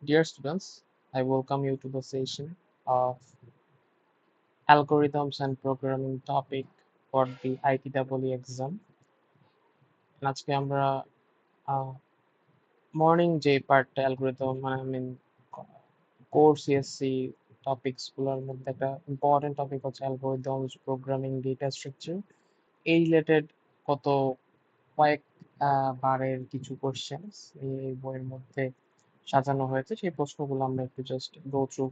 Dear students, I welcome you to the session of algorithms and programming topic for the ITEE exam. আজকে আমরা morning যে পার্টটা algorithm core CSC topics গুলোর মধ্যে একটা important topic হচ্ছে অ্যালগরিদমস প্রোগ্রামিং ডেটা স্ট্রাকচার এই related কত কয়েক বারের কিছু কোশ্চেন্স এই বইয়ের মধ্যে সাজানো হয়েছে সেই প্রশ্নগুলো আমরা একটু জাস্ট গো থ্রু।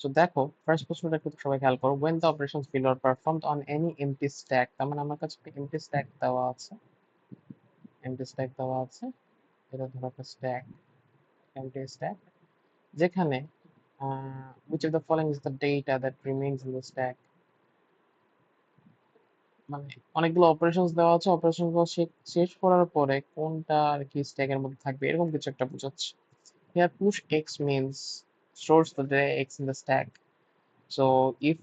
সো দেখো ফার্স্ট প্রশ্নটা একটু সবাই খেয়াল করো, when the operations fail or performed on any empty stack, তার মানে আমার কাছে একটা empty stack দেওয়া আছে, এটা ধরো একটা স্ট্যাক, empty stack, যেখানে which of the following is the data that remains in the stack, মানে অনেকগুলো অপারেশনস দেওয়া আছে, অপারেশন গুলো শেষ করার পরে কোনটা আর কি স্ট্যাকের মধ্যে থাকবে এরকম কিছু একটা বোঝাচ্ছে। Here push x means stores the data x in the stack. So if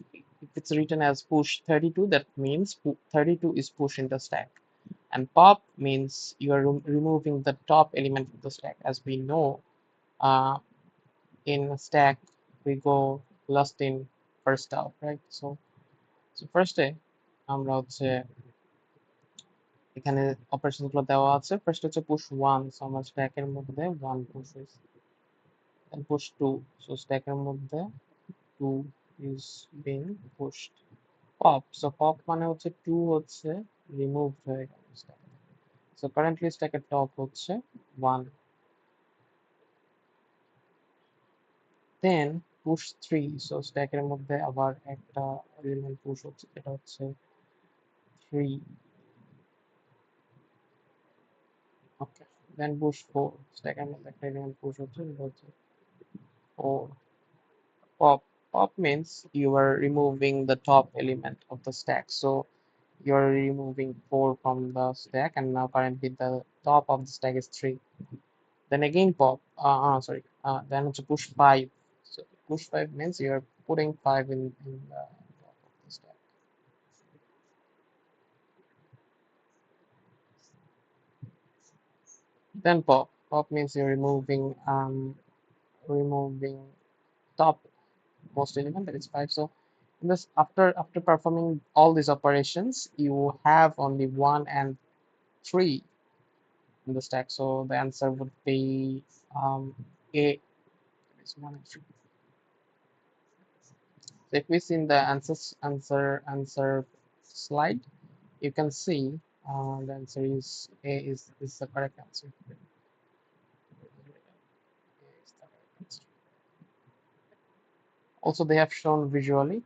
it's written as push 32, that means 32 is pushed in the stack. And pop means you are removing the top element of the stack. As we know, in a stack we go last in first out, right? So first আমরা হচ্ছে এখানে operation গুলো দেওয়া আছে। First হচ্ছে push 1, so আমরা স্ট্যাকের মধ্যে 1 পুশ হয়েছে। দেন পুশ 2, সো স্ট্যাকের মধ্যে 2 is being pushed. Pop, so pop মানে হচ্ছে 2 হচ্ছে রিমুভ হয়ে গেল স্ট্যাক। সো কারেন্টলি স্ট্যাকের টপ হচ্ছে 1। দেন পুশ 3, সো স্ট্যাকের মধ্যে আবার একটা এলিমেন্ট পুশ হচ্ছে, এটা হচ্ছে 3। ওকে, দেন পুশ 4, স্ট্যাকের মধ্যে একটা এলিমেন্ট পুশ হচ্ছে, এটা হচ্ছে 4। Pop, pop means you are removing the top element of the stack, so you are removing 4 from the stack, and now currently the top of the stack is 3. Then again pop, then it's push 5. So push 5 means you're putting 5 in the top of the stack. Then pop, pop means you're removing top most element, that is 5. So in this, after performing all these operations, you have only 1 and 3 in the stack. So the answer would be A. That is 1 and 3. So if we see in the answer slide, you can see the answer is A is the correct answer. Also, they have shown visually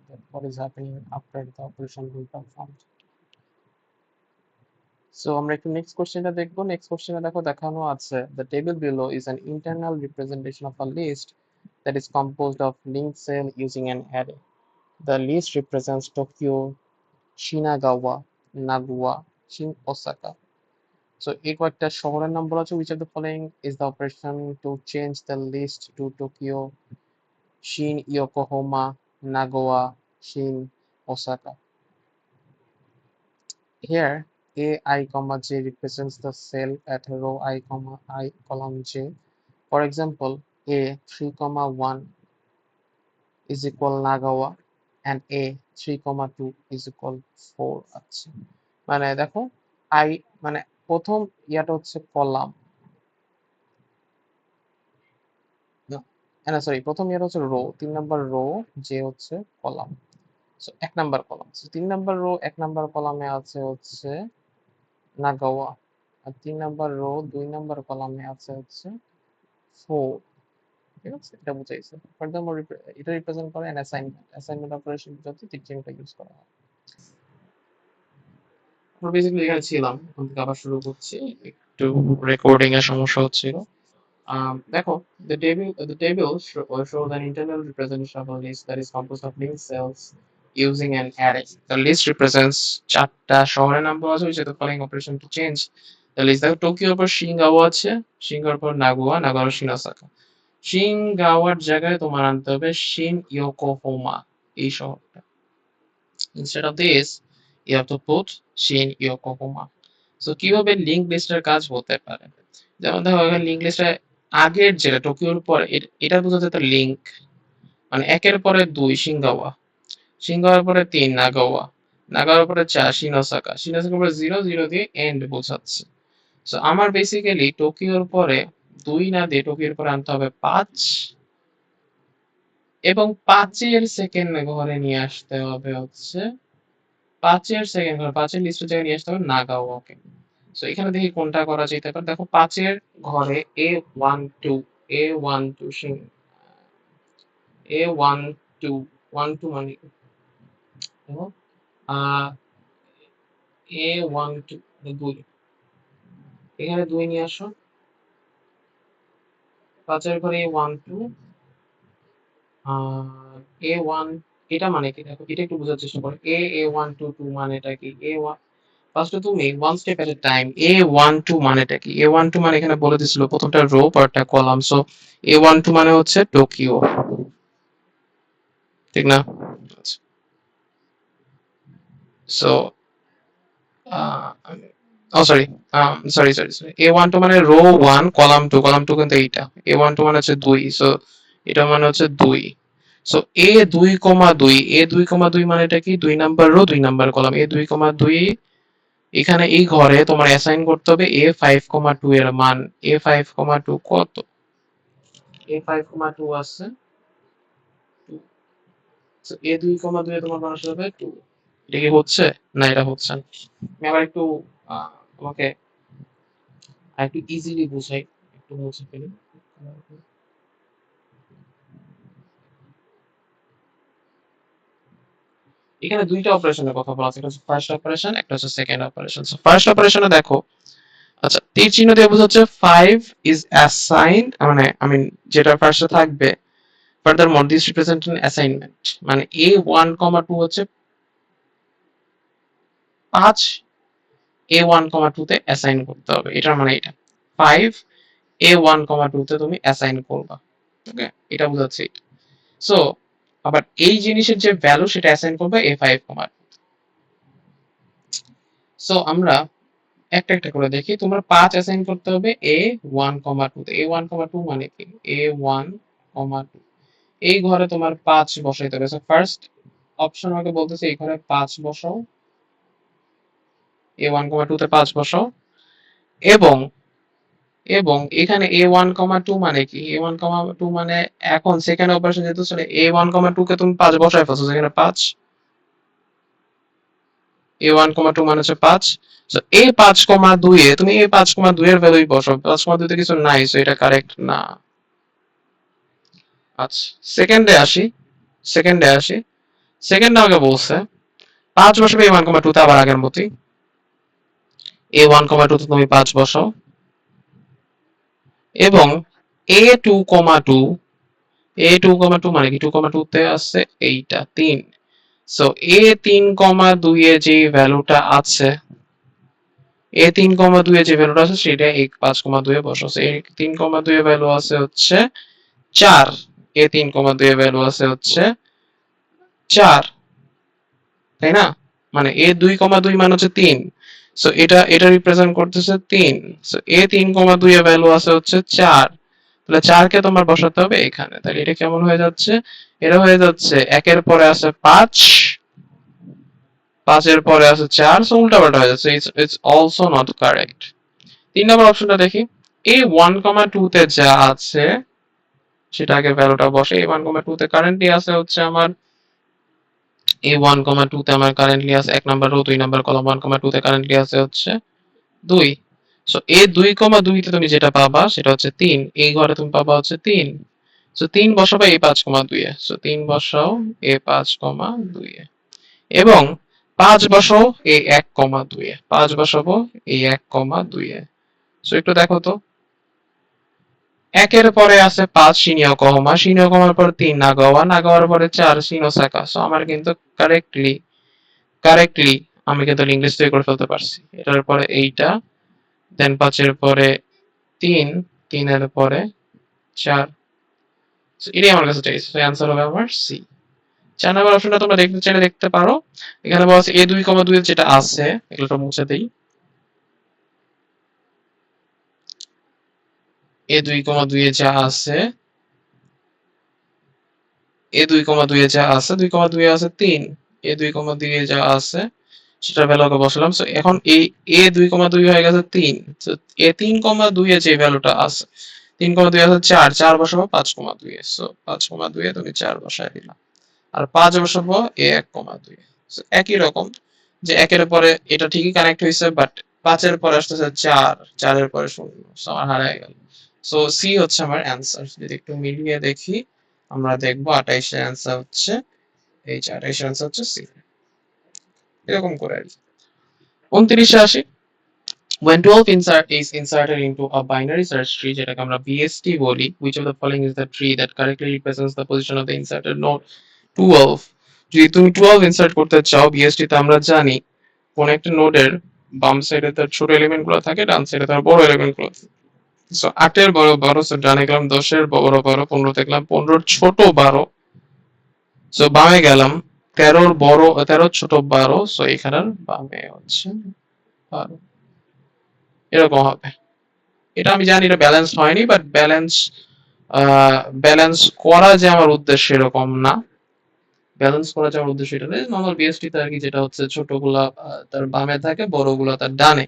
that what is happening after the operation will performed. So আমরা একটু next কোশ্চেনটা দেখবো। Next কোশ্চেনে দেখানো আছে, the table below is an internal representation of a list that is composed of linked cell using an array. The list represents Tokyo, Shinagawa, Nagawa, Shin Osaka. So এই কয়েকটা শহরের নাম বলা আছে, which of the following is the operation to change the list to Tokyo, Shin Yokohama, Nagawa, Shin Osaka. Here AI, J represents the cell at row I, column J. For example, A 3, 1 is equal Nagawa and A 3, 2 is equal 4 আছে। মানে দেখো I মানে প্রথম ইয়াটা হচ্ছে column, না sorry, প্রথম ইয়াটা হচ্ছে রো, 3 নাম্বার রো, যে হচ্ছে column. So 1 number column, so 3 number rho 1 number কলামে আছে হচ্ছে নাগাওয়া, আর 3 নাম্বার রো 2 নাম্বার কলামে আছে হচ্ছে 4। ঠিক আছে, এটা বুঝাইছে। ফার্দারমোর এটা রিপ্রেজেন্ট করে অ্যান অ্যাসাইনমেন্ট অপারেশন বোঝাতে টিচিংটা ইউজ করা হয়। আমরা বেসিক্যালি এখানে ছিলাম, এখন থেকে আবার শুরু করছি, একটু রেকর্ডিং এর সমস্যা হচ্ছিল। দেখো, the table shows an internal representation of a list that is composed of linked cells using an array. The list represents চারটা শহরের নাম বলা আছে, which are the following operation to change the list. দেখো টোকিওর পর শিনগাওয়া আছে, শিনগাওয়ার পর নাগোয়া, নাগোয়ার শিন Osaka. শিনগাওয়ার জায়গায় তোমার আনতে হবে শিন ইয়োকোহামা, এই শহরটা। Instead of this, you have to put Shin Yokohama. So কিভাবে লিঙ্ক লিস্টের কাজ হতে পারে, যেমন দেখো এখানে লিঙ্ক লিস্টে আগের যেটা টোকিওর পরে এটা বোঝাতে তো লিঙ্ক, মানে একের পরে 2 সিঙ্গাওয়া, সিঙ্গাওয়ার পরে 3 নাগাওয়া, নাগাওয়ার পরে 4 শিনোসাকা, শিনোসাকার পরে 0 0 দিয়ে এন্ড বোঝাচ্ছে। সো আমার বেসিক্যালি টোকিওর পরে 2 না দিয়ে টোকিওর পরে আনতে হবে 5 এবং 5 এর সেকেন্ড ঘরে নিয়ে আসতে হবে হচ্ছে 5 এর সেকেন্ড ঘর 5 এর লিস্টের জায়গায় নিয়ে আসতে হবে নাগাওয়াকে। সো এখানে দেখি কোনটা করা যেতে পারে। দেখো 5 এর ঘরে A12 A12 A12 12 মানে দেখো আহ A12 2, এখানে 2 নিয়ে আসো। 5 এর ঘরে A12 A1 এটা মানে কি দেখো এটা একটু বোঝার চেষ্টা করো। A A122 মানেটা কি? A1 ফার্স্টে তুমি ওয়ান স্টেপ এট এ টাইম। A12 মানেটা কি? A12 মানে এখানে বলে দিছিল প্রথমটা রো পরেরটা কলাম। সো A12 মানে হচ্ছে টোকিও, ঠিক না? সো সরি সরি A12 মানে রো 1 কলাম 2, কলাম 2 কিন্তু এইটা। A12 মানে হচ্ছে 2, সো এটা মানে হচ্ছে 2। সো A2,2 A2,2 মানেটা কি? 2 number rho 2 number column. A2,2 এখানে এই ঘরে তোমার অ্যাসাইন করতে হবে A5,2 এর মান। A5,2 কত? A5,2 আছে 2। সো A2,2 এ তোমার মান আসবে 2। এটা কি হচ্ছে? না এটা হচ্ছে না। আমি আবার একটু তোমাকে আরেকটু ইজিলি বুঝাই, একটু মুছে ফেলি। এখানে দুইটা অপারেশনের কথা বলা আছে, একটা হচ্ছে ফার্স্ট অপারেশন, একটা হচ্ছে সেকেন্ড অপারেশন। সো ফার্স্ট অপারেশনে দেখো, আচ্ছা তীর চিহ্ন দিয়ে বোঝাচ্ছে 5 ইজ অ্যাসাইন্ড, মানে আই মিন যেটা ফার্স্টে থাকবে, ফার্দারমোর দিস রিপ্রেজেন্ট অ্যান অ্যাসাইনমেন্ট, মানে A1,2 হচ্ছে 5 A1,2 তে অ্যাসাইন করতে হবে, এটার মানে এটা 5 A1,2 তে তুমি অ্যাসাইন করবা। ওকে, এটা বোঝাচ্ছে এটা। সো আবার এই জিনিসের যে ভ্যালু সেটা অ্যাসাইন করবে A5, সো আমরা একটা একটা করে দেখি। তোমরা 5 অ্যাসাইন করতে হবে A1,2 তে। A1,2 মানে কি? A1,2 এই ঘরে তোমার 5 বসাইতে হবে। সো ফার্স্ট অপশন আমাকে বলতেছে এই ঘরে 5 বসাও, A1,2 তে 5 বসাও, এবং এবং এখানে A1,2 মানে কি? A1,2 মানে এখন সেকেন্ড অপারেশন যেহেতু চলে A1,2 কে তুমি 5 বসায় ফেলছো, সেখানে 5 A1,2 মানে হচ্ছে 5। সো A5,2 এ তুমি A5,2 এর ভ্যালুই বসাও। 5,2 তে কিছু নাই, সো এটা কারেক্ট না। আচ্ছা সেকেন্ডে আসি। সেকেন্ডে আমাকে বলছে 5 বসাবে A1,2 তে, আবার আগের মতোই A1,2 তে তুমি 5 বসাও, এবং A2,2 A2,2 মানে কি? 2,2 তে আছে এইটা 3। সো A3,2 এ যে ভ্যালুটা আছে, A3,2 এ যে ভ্যালুটা আছে সেটা A5,2 এ বসাও। সো A3,2 এর ভ্যালু আছে হচ্ছে 4। A3,2 এর ভ্যালু আছে হচ্ছে 4, তাই না? মানে A2,2 মানে হচ্ছে 3। সো এটা রিপ্রেজেন্ট করতেছে 3। সো A3,2 এর ভ্যালু আছে হচ্ছে 4। তাহলে 4 কে তোমার বসাতে হবে এখানে। তাহলে এটা কেমন হয়ে যাচ্ছে? এটা হয়ে যাচ্ছে একের পরে আছে 5, 5 এর পরে আছে 4, সো উল্টাপাল্টা হয়ে যাচ্ছে। It's also not correct. 3 নম্বর অপশনটা দেখি। A1,2 তে যা আছে সেটা আগে ভ্যালুটা বসে। A1,2 তে কারেন্টলি আছে হচ্ছে আমার A1,2 তে আমার কারেন্টলি আছে 1 নাম্বার রো 2 নাম্বার কলাম। 1,2 তে কারেন্টলি আছে হচ্ছে 2। সো A2,2 তে তুমি যেটা পাবা সেটা হচ্ছে 3। এই ঘরে তুমি পাবা হচ্ছে 3। সো 3 বসাবো A5,2 এ। সো 3 বসাও A5,2 এ, এবং 5 বসাও A1,2 এ। 5 বসাবো A1,2 এ। সো একটু দেখো তো, একের পরে আছে 5 শিনিয় কহমা, শিনিয় কমার পর 3 নাগাওয়া, নাগাওয়ার পরে 4 শিনোসাকা। সো আমার কিন্তু কারেক্টলি আমি কিন্তু ইংলিশ তৈরি করে ফেলতে পারছি। এটার পরে এইটা, দেন 5 এর পরে 3, 3 এর পরে 4। সো এটাই আমার কাছে চাইছে। সো অ্যান্সার হবে আমার সি। 4 নাম্বার অপশনটা তোমরা দেখতে চাইলে দেখতে পারো। এখানে বলা আছে A2,2 যেটা আছে, এগুলো মুছে দেই। এ 2,2 এ যা আছে, এ 2,2 এ যা আছে, 2,2 এ আছে 3, এ 2,2 এ যা আছে সেটা ভ্যালুকে বসালাম। সো এখন এই এ 2,2 হয়ে গেছে 3, তো এ 3,2 এ যে ভ্যালুটা আছে, 3,2 আছে 4, 4 বসাবো 5,2 এ, সো 5,2 এ তুমি 4 বসায় দিলাম, আর 5 বসাবো এ 1,2। সো একই রকম যে একের পরে এটা ঠিকই কানেক্ট হয়েছে, বাট 5 এর পরে আসতেছে 4, 4 এর পরে 0, সো আমার হারায় গেল। সো সি হচ্ছে আমার অ্যান্সার। যদি একটু মিলিয়ে দেখি আমরা দেখবো 28 এর অ্যান্সার হচ্ছে এই যে 28 এর অ্যান্সার হচ্ছে সি। এরকম করে আর কি। 29 এ আসি। When 12 is inserted into a binary search tree, যেটাকে আমরা BST বলি, which of the following is the tree that correctly represents the position of the inserted node? 12, যদি তুমি 12 ইনসার্ট করতে চাও BST তে আমরা জানি কোন একটা নোডের বাম সাইডে তার ছোট এলিমেন্ট গুলো থাকে, ডান সাইডে তার বড় এলিমেন্ট গুলো থাকে। সো 8 এর বড় 12, সো ডানে গেলাম 10 এর বড় 12, 15 দেখলাম 15 এর ছোট 12, সো বামে গেলাম 13 এর বড় 13 ছোট 12, সো এখানের বামে হচ্ছে 12, এরকম হবে। এটা আমি জানি এটা ব্যালেন্স হয়নি, বাট ব্যালেন্স করা যে আমার উদ্দেশ্য এরকম না। ব্যালেন্স করা যে আমার উদ্দেশ্য এটা নয়, নর্মাল বিএসটি তে আর কি, যেটা হচ্ছে ছোটগুলা তার বামে থাকে, বড়গুলা তার ডানে।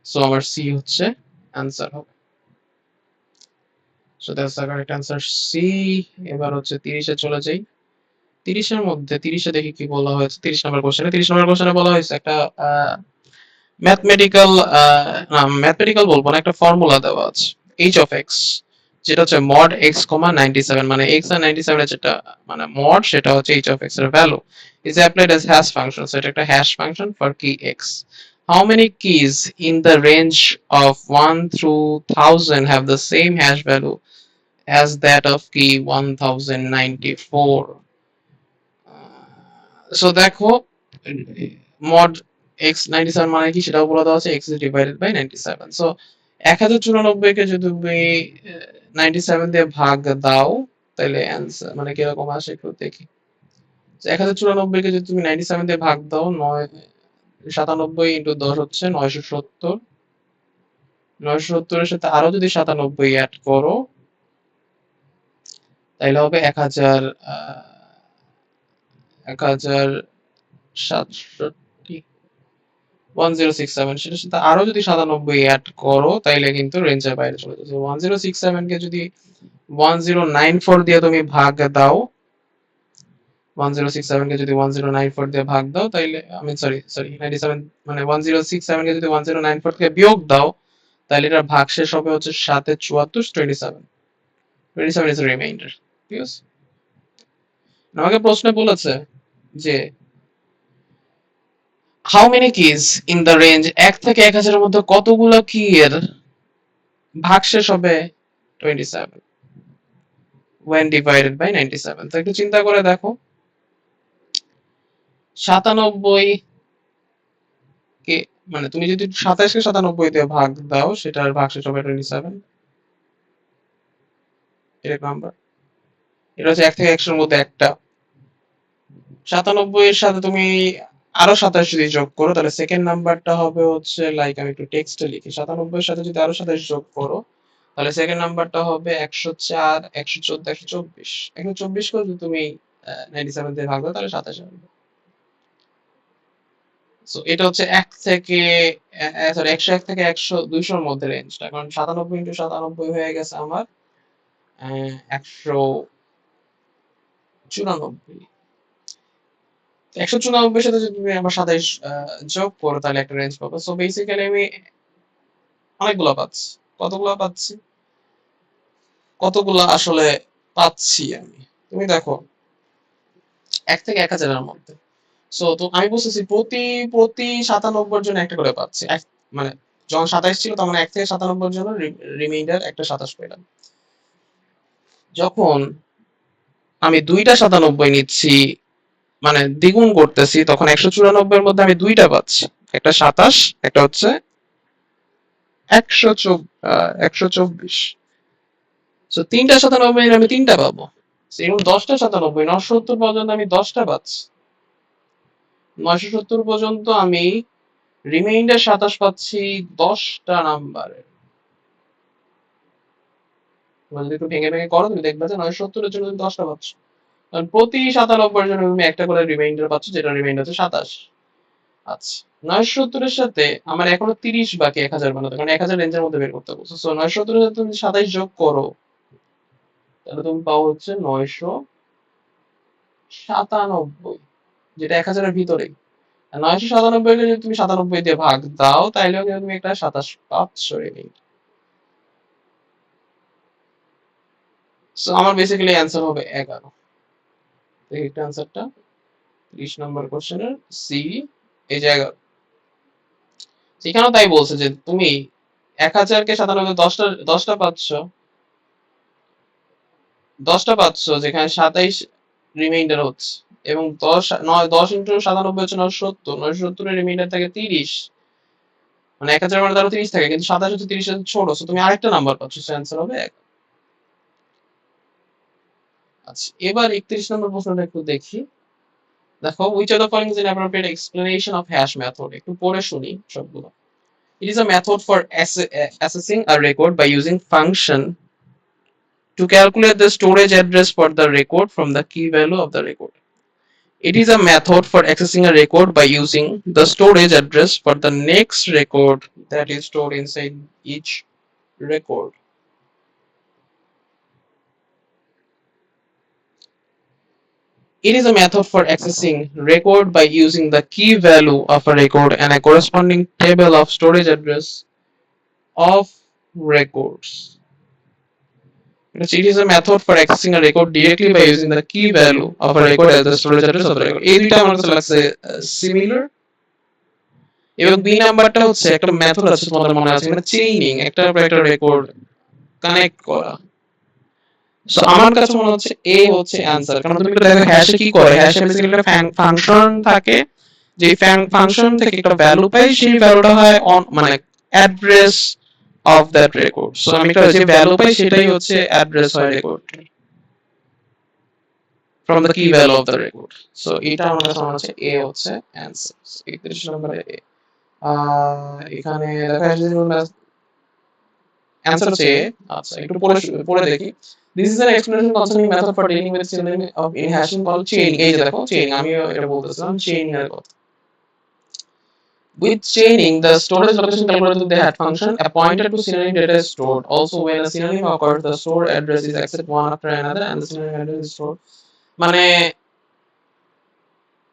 সো আমার সি হচ্ছে অ্যান্সার হবে। So that's the correct answer, C. এবার হচ্ছে 30 এ চলে যাই। 30 এর মধ্যে 30 এ দেখি কি বলা হয়েছে। 30 নম্বর কোশ্চেনে, 30 নম্বর কোশ্চেনে বলা হয়েছে একটা ম্যাথমেটিক্যাল, না ম্যাথমেটিক্যাল বলবো না, একটা ফর্মুলা দেওয়া আছে এইচ অফ এক্স, যেটা হচ্ছে মড এক্স কমা 97, মানে এক্স আর 97 এর যেটা মানে মড, সেটা হচ্ছে এইচ অফ এক্স এর value is applied as hash function. So এটা একটা hash function for key x. How many keys in the range of 1 through 1000 have the same hash value as that of key 1094? So দেখো mod x 97 মানে কি সেটাও বলে দেওয়া আছে, x is divided by 97। So 1094 কে যদি তুমি 97 দিয়ে ভাগ দাও তাহলে অ্যান্সার মানে কিরকম আসে একটু দেখি। 1094 কে যদি তুমি 97 দিয়ে ভাগ দাও, 97 ইন্টু 10 হচ্ছে 970, 970 এর সাথে আরো যদি 97 অ্যাড করো তাহলে হবে 1067, 1067, সেটার সাথে আরো যদি 97 অ্যাড করো তাইলে কিন্তু রেঞ্জের বাইরে চলে যাবে। 1067 কে যদি 1094 দিয়ে তুমি ভাগ দাও, 1067 কে যদি 1094 দিয়ে ভাগ দাও তাইলে আমি সরি সরি 97 মানে 1067 কে যদি 1094 থেকে বিয়োগ দাও তাহলে এটার ভাগশেষ হবে হচ্ছে 7 এ 74, 27, 27 ইজ রিমাইন্ডার। ঠিক আছে, আমাকে প্রশ্নে বলেছে যে how many keys in the range 1 থেকে 1000 এর মধ্যে কতগুলো কি এর ভাগশেষ হবে 27 when divided by 97। তো একটু চিন্তা করে দেখো, 97 কে মানে তুমি যদি 27 কে 97 দিয়ে ভাগ দাও সেটার ভাগশেষ হবে 27, এরকম নাম্বার। এটা হচ্ছে 1 থেকে 100 এর মধ্যে একটা। 97 এর সাথে তুমি আরো 27 যদি যোগ করো তাহলে সেকেন্ড নাম্বারটা হবে হচ্ছে, লাইক আমি একটু টেক্সটে লিখি, 97 এর সাথে যদি আরো 27 যোগ করো তাহলে সেকেন্ড নাম্বারটা হবে 104, 114, 124। 124 করে যদি তুমি 97 দিয়ে ভাগ দাও তাহলে 27 হবে। সো এটা হচ্ছে 1 থেকে সরি 101 থেকে 100 200 এর মধ্যে রেঞ্জটা, কারণ 97 ইন্টু 97 হয়ে গেছে আমার 194। 194 এর সাথে যদি তুমি আবার 27 যোগ করো তাহলে একটা রেঞ্জ পাবো। সো বেসিক্যালি আমি অনেকগুলো পাচ্ছি। কতগুলো পাচ্ছি, কতগুলো আসলে পাচ্ছি আমি, তুমি দেখো 1 থেকে 1000 এর মধ্যে। সো তো আমি বুঝতেছি প্রতি প্রতি 97 এর জন্য একটা করে পাচ্ছি। মানে যখন 27 ছিল তখন 1 থেকে 97 এর জন্য রিমাইন্ডার একটা 27 পেলাম। যখন আমি দুইটা 97 নিচ্ছি মানে দ্বিগুণ করতেছি তখন 194 এর মধ্যে আমি দুইটা পাচ্ছি, একটা 27, একটা হচ্ছে 124। সো তিনটা 97 এর আমি তিনটা পাবো। এরকম 10টা 97, 970 পর্যন্ত আমি 10টা পাচ্ছি। 970 পর্যন্ত আমি রিমাইন্ডার 27 পাচ্ছি 10টা নাম্বারের। তোমরা যদি একটু ভেঙে ভেঙে করো তুমি দেখবে যে 970 এর জন্য তুমি 10টা পাচ্ছ, কারণ প্রতি 97 এর জন্য তুমি একটা করে রিমাইন্ডার পাচ্ছ, যেটা রিমাইন্ডার হচ্ছে 27। আচ্ছা, 970 এর সাথে আমার এখনো 30 বাকি 1000 বানাতে, কারণ 1000 রেঞ্জের মধ্যে বের করতে বলছো। সো 970 এর সাথে তুমি 27 যোগ করো, তাহলে তুমি পাও হচ্ছে 997, যেটা 1000 এর ভিতরেই। 997 কে যদি তুমি 97 দিয়ে ভাগ দাও তাইলেও কিন্তু তুমি একটা 27 পাচ্ছ রিমাইন্ডার। সো আমার বেসিক্যালি অ্যান্সার হবে 11। দেখি একটু অ্যান্সারটা, 30 নম্বর কোশ্চেনের সি, এই যে 11। সেখানেও তাই বলছে যে তুমি 1000 কে 97 দশটা পাচ্ছ, যেখানে 27 রিমাইন্ডার হচ্ছে, এবং 10 ইন্টু 97 হচ্ছে 970, 970 এর রিমাইন্ডার থাকে 30, মানে 1000 মানে তারও 30 থাকে, কিন্তু 27 হচ্ছে 30 এর ছোট, সো তুমি আরেকটা নাম্বার পাচ্ছ, অ্যান্সার হবে 1। আচ্ছা, এবার 31 নম্বর প্রশ্নটা একটু দেখি। দেখো, which of the following is an appropriate explanation of hash method, একটু পড়ে শুনি সবগুলো। It is a method for accessing a record by using function to calculate the storage address for the record from the key value of the record. It is a method for accessing a record by using the storage address for the next record that is stored inside each record. It is a method for accessing record by using the key value of a record and a corresponding table of storage address of records. It is a method for accessing a record directly by using the key value of a record as the storage address of the record. এই দুইটা আমার কাছে লাগছে similar. এবং B নাম্বারটা হচ্ছে একটা method আছে তোমাদের মনে আছে, মানে চেইনিং, একটার পর একটা রেকর্ড কানেক্ট করা। সো আমার কাছে মনে হচ্ছে এ হচ্ছে অ্যানসার, কারণ তুমি দেখো হ্যাশে কি করে, হ্যাশে বেসিক্যালি একটা ফাংশন থাকে, যে ফাংশন থেকে একটা ভ্যালু পাই, সেই ভ্যালুটা হয় মানে address of that record. So আমি একটা যে ভ্যালু পাই সেটাই হচ্ছে অ্যাড্রেস হয় record from the key value of the record. So এটা আমার কাছে মনে হচ্ছে এ হচ্ছে অ্যানসার। 31 নম্বরে এ। এখানে দেখা যাচ্ছে অ্যানসার হচ্ছে এ। আচ্ছা, একটু পড়ে দেখি। This is an explanation concerning method for dealing with synonym of in hashing called chaining. এই যে দেখো chaining, আমিও এটা বলতেছিলাম chaining এর কথা। With chaining, the storage location calculated with the head function appointed to synonym data is stored. Also, when a synonym occurs, the store address is accessed one after another, and the synonym address is stored. মানে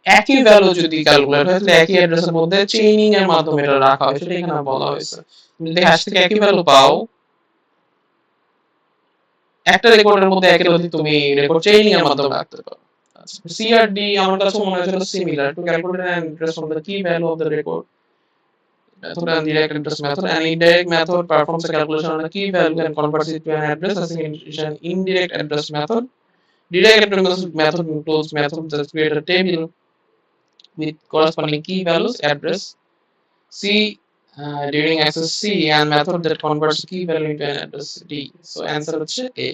একই value যদি calculate হয় তাহলে একই অ্যাড্রেসের মধ্যে chaining এর মাধ্যমে এটা রাখা হয়, সেটা এখানে বলা হয়েছে। তুমি যদি হ্যাশ থেকে একই ভ্যালু পাও, একটা রেকর্ডের মধ্যে একই অধিক তুমি রেকর্ড চেইনিং এর মাধ্যমে রাখতে পারো। আচ্ছা, সি আর ডি আমার কাছে মনে হয়েছিল similar, to calculate an address from the key value of the record method and direct address method. An indirect method performs a calculation on the key value and converts it to an address as an indirect address method. Direct address method includes methods that create a table with corresponding key values address C during access C, and method that converts key value into an address D. So answer হচ্ছে A.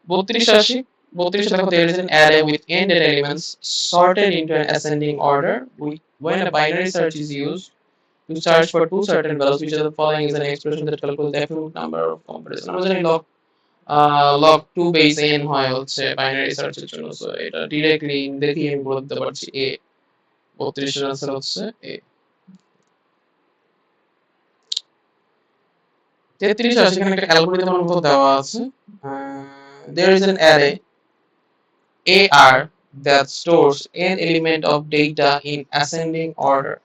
32 দেখো, there is an array with n data elements sorted into an ascending order. When a binary search is used to search for two certain values, which of the following is an expression that calculates the absolute number of comparison. আমরা জানি log 2 base n হয় হচ্ছে binary সার্চের জন্য। So এটা directly দেখি আমি বলতে পারছি A। 32 এর আনসার হচ্ছে A। 33 সেখানে একটা অ্যালগরিদমের মতো দেওয়া আছে। There is an array AR that stores n element of data in ascending order.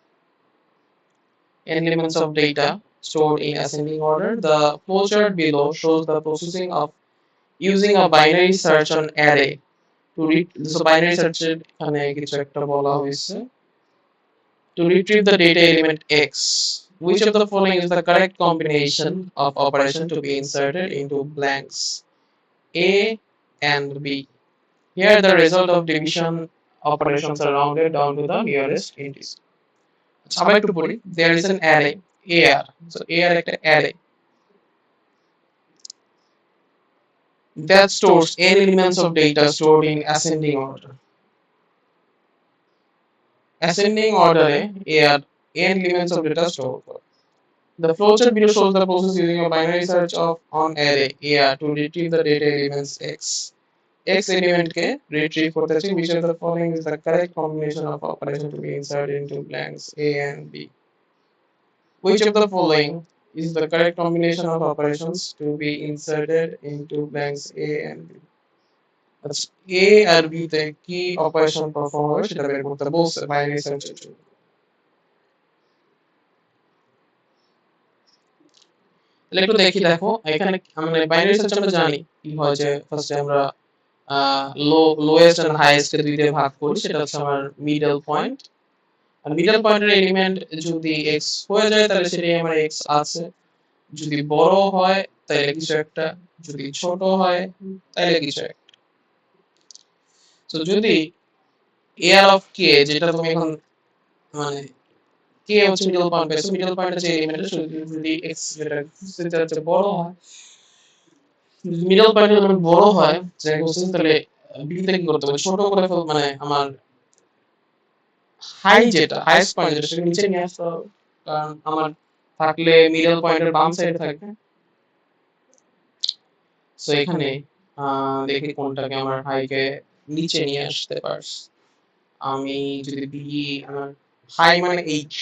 N elements of data stored in ascending order. The flowchart below shows the processing of using a binary search on array to read. So binary search এখানে কিছু একটা বলা হয়েছে, to retrieve the data element X. Which of the following is the correct combination of operation to be inserted into blanks A and B? Here the result of division operations are rounded down to the nearest integer. আবার একটু পড়ি। There is an array AR. So AR একটা array that stores n elements of data stored in ascending order. Ascending order AR n elements of data stored করে। The flowchart video shows the process using a binary search of on array AR to retrieve the data elements X. X element ke retrieve করতে চাই which of the following is the correct combination of operation to be inserted into blanks A and B. Which of the following is the correct combination of operations to be inserted into blanks A and B? আচ্ছা A R B তে কি operation perform হবে সেটা বের করতে বলছে binary সার্চের জন্য। তাহলে একটু দেখি দেখো এখানে মানে বাইনারি সার্চ আমরা জানি কি হয় যে ফার্স্টে আমরা লোয়েস্ট এন্ড হাইয়েস্ট কে দুই দিয়ে ভাগ করি সেটা হচ্ছে আমার মিডল পয়েন্ট আর মিডল পয়েন্টের এলিমেন্ট যদি x হয়ে যায় তাহলে সেটাই আমার x আছে যদি বড় হয় তাহলে কিছু একটা যদি ছোট হয় তাহলে কিছু একটা তো যদি এয়ার অফ কে যেটা তুমি এখন মানে কে হচ্ছে মিডল পয়েন্ট পেয়েছো মিডল পয়েন্টের যে এলিমেন্ট যদি x যেটা সেটা হচ্ছে বড় হয় মিডল পয়েন্টের এলিমেন্ট বড় হয় যাই কোশ্চেন তাহলে বি তে কি করতে হবে ছোট করে ফেল মানে আমার হাই যেটা হাইয়েস্ট পয়েন্ট যেটা সেটা নিচে নিয়ে আসতে হবে কারণ আমার থাকলে মিডল পয়েন্টের বাম সাইডে থাকবে সো এখানে দেখি কোনটাকে আমার হাইকে নিচে নিয়ে আসতে পারছি আমি যদি বি আমার হাই মানে এইচ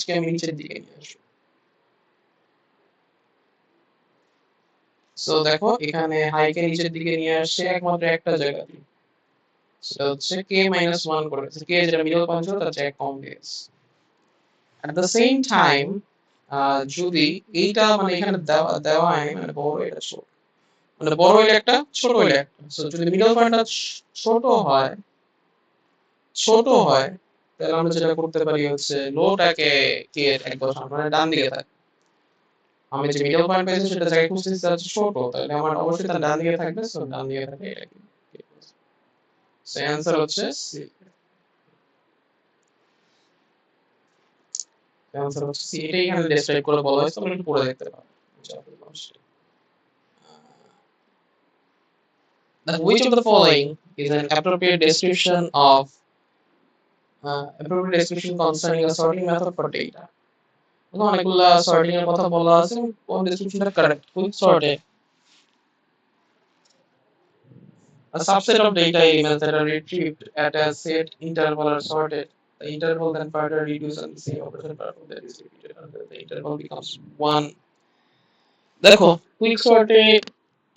কে আমি নিচের দিকে নিয়ে আসবো সো দেখো এখানে হাইকে নিচের দিকে নিয়ে আসছে একমাত্র একটা জায়গাতে সেটা হচ্ছে k - 1 করেছে k যেটা মিডল পয়েন্ট ছিল তার চেয়ে এক কম দিয়েছে at the same time যদি এইটা মানে এখানে দেওয়া দেওয়া হয় মানে বড় এটা ছোট মানে বড় হইলে একটা ছোট হইলে একটা সো যদি মিডল পয়েন্টটা ছোট হয় তাহলে আমরা যেটা করতে পারি হচ্ছে লোটাকে কে এর এক বসানো মানে ডান দিকে থাকে আমি যে মিডল পয়েন্ট পেয়েছি সেটা জায়গায় খুঁজতেছি তার ছোট তাহলে আমার অবশ্যই তার ডান দিকে থাকবে সো ডান দিকে থাকে এটা কি সো অ্যানসার হচ্ছে সি অ্যানসার হচ্ছে সি এটাই এখানে ডেসক্রাইব করে বলা হয়েছে তোমরা একটু পড়ে দেখতে পারো that which of the following is an appropriate description of appropriate description concerning a sorting method for data অনেকগুলা সর্টিং এর কথা বলা আছে কোন ডেসক্রিপশনটা কারেক্ট কুইক সর্টে a subset of data elements that are retrieved at a set interval are sorted the interval then further reduced and the same operation performed that is repeated until the interval becomes 1 দেখো quick saute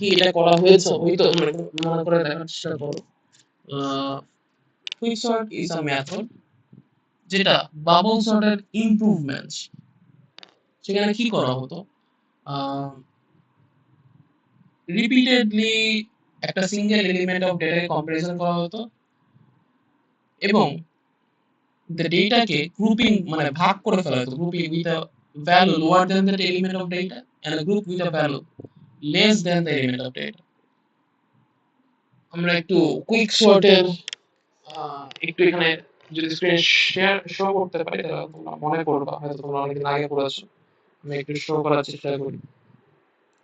কি এটা করা হয়েছে হয়তো মনে করে দেখার চেষ্টা করো quick sort is a method যেটা বাবল সর্টের ইমপ্রুভমেন্ট সেখানে কি করা হতো রিপিটেডলি একটা সিঙ্গেল এলিমেন্ট অফ ডেটাকে কম্পারিজন করা হতো এবং the ডেটাকে গ্রুপিং মানে ভাগ করে ফেলা হতো grouping with a value lower than that element of data and a group with a value less than the element of data আমরা একটু কুইক সর্টের একটু এখানে যদি স্ক্রিন শেয়ার শো করতে পারি তাহলে তোমরা মনে করবা হয়তো তোমরা অনেকদিন আগে পড়েছো আমি একটু শো করার চেষ্টা করি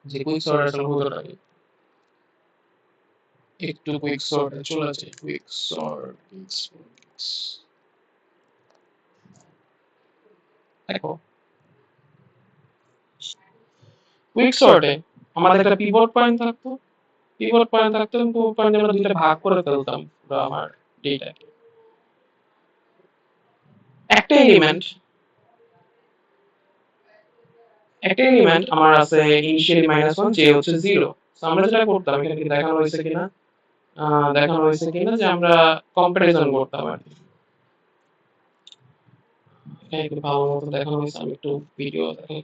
যে কুইক সর্ট আসলে হতোটা কি একটু কুইক সর্টে চলে যাই কুইক সর্ট দেখো কুইক সর্টে আমাদের একটা পিভট পয়েন্ট থাকতো এবং পিভট পয়েন্ট আমরা দুইটা ভাগ করে ফেলতাম পুরো আমার ডেটাকে একটা এলিমেন্ট আমার আছে ইনিশিয়ালি -1 যে হচ্ছে 0 সো আমরা যেটা করতাম এখানে কি দেখানো হয়েছে কিনা যে আমরা কম্পারিজন করতাম আর কি এখানে একটু ভালো মতো দেখানো হয়েছে আমি একটু ভিডিও দেখাই